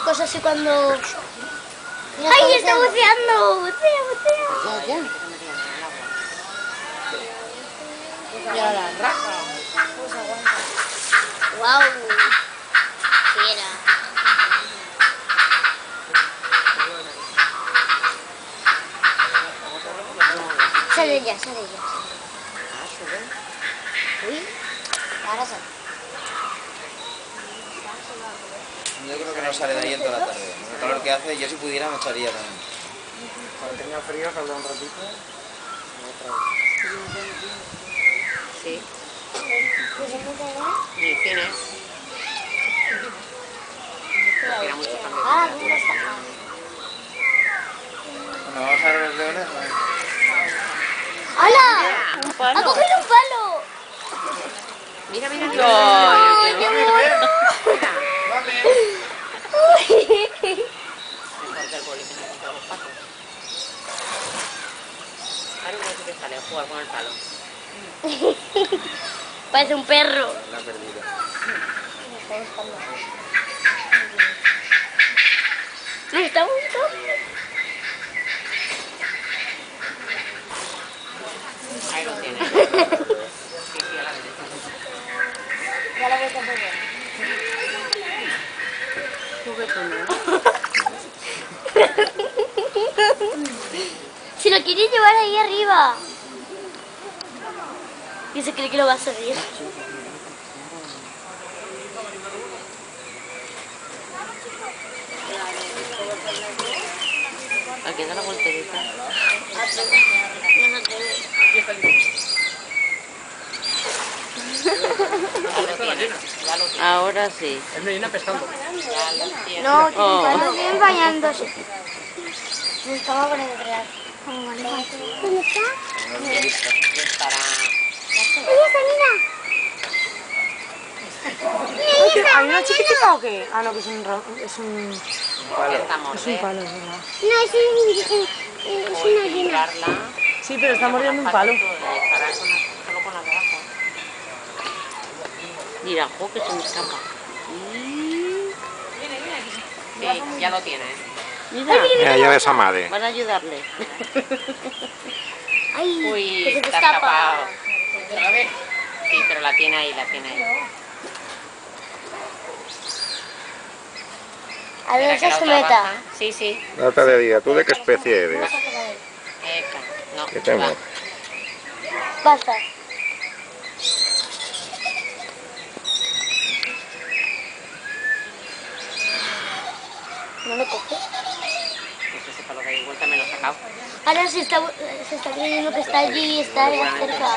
cosas así cuando... ¡Ay, está buceando! ¡Bucea, bucea! Ya. Y ahora, raja. ¡Guau! Fiera. Sale ya, sale ya. Uy, ahora sale. Yo creo que no sale de ahí en toda la tarde. Con el calor que hace, yo si pudiera me echaría también. Cuando tenga frío saldrá un ratito. Sí. Y tienes. Tiene mucho cambio. Ah, ¿dónde está? Bueno, vamos a ver los leones. ¡Hala! Un ¡Ha palo. cogido un palo! Mira, mira, ¡Ay, mira. qué mono! Mejor que el poli que no encuentra los patos. Ahora no sé qué sale a jugar con el palo. Parece un perro. La ha perdido. Me está buscando. Ahí lo tienes. Sí, sí, a la derecha. Ya la voy a poner. Juguetón, ¿no? Si lo quieres llevar ahí arriba. Y se cree que lo va a servir. Aquí da la voltereta. Ahora sí. Es Medina pescando. No, Oh. no vienen bañándose. Me estaba con el real. ¿Dónde está? Estará... ¿Hay una chiquitica o qué? Ah, no, que es un... Es un palo, es verdad. No, es una llena. Sí, pero está mordiendo un palo. Estará solo con las de abajo. Mira, jo, que se me escapa. Sí, ya lo tiene. Mira, Mira, ya ves a madre. van a ayudarle. Ay, Uy, que se te está escapa. escapado. Sí, pero la tiene ahí, la tiene ahí. A ver, Espera que esa la se otra meta. baja. Sí, sí. No te le diga, ¿tú de qué especie eres? Eca. No, ¿Qué tengo? va. Basta. ¿No lo coge? No sé si para lo que hay vuelta me lo he sacado. Ahora se está creyendo que está allí y está ahí cerca.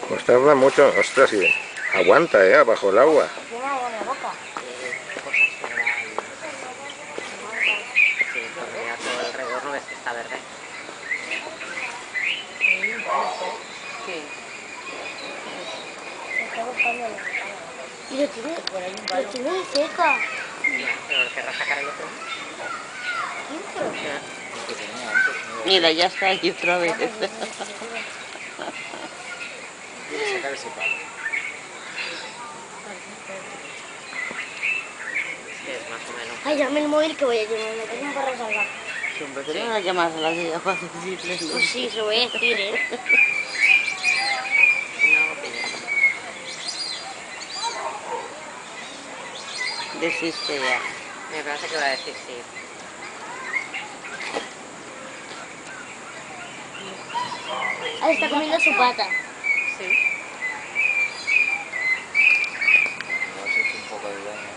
Pues tarda mucho. Ostras, sí. Aguanta, bajo el agua. Cosas sobre ahí. Sí, porque a todo alrededor no ves que está verde. Sí. Y lo tiene de cerca. Ya, pero querrá sacar el otro. Que tenía antes, ¿no? Mira, ya está ahí otra vez. Quiere sacar ese palo. Sí, es más o menos. Ay, dame el móvil que voy a llevarme. Tengo un perro salvaje. Siempre te van a llamar a las de abajo para decirles. Pues sí, se lo voy a decir, ¿eh? No, pilla. Desiste ya. Me parece que va a decir sí. Ahí está comiendo su pata. Sí. Igual se ha hecho un poco de daño.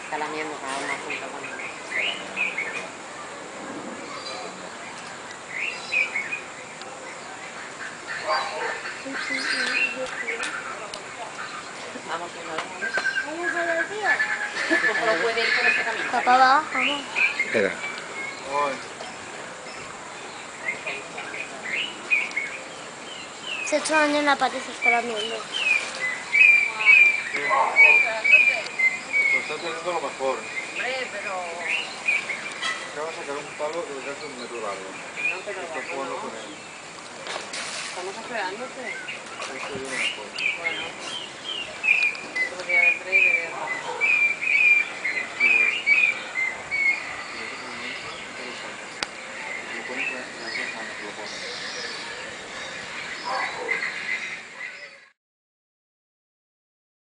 Está lamiendo cada una punta con él. Está lamiendo un poco. Vamos una vez. ¿Cómo lo puede ir por este camino? Papá va, vamos. Espera. Se ha hecho daño en la pata y se está lamiendo. Lo está teniendo lo mejor. Hombre, pero... Acaba de sacar un palo que es de un metro largo. No, pero Está jugando con él. estamos esperándote. Ahí se ve uno mejor. Bueno.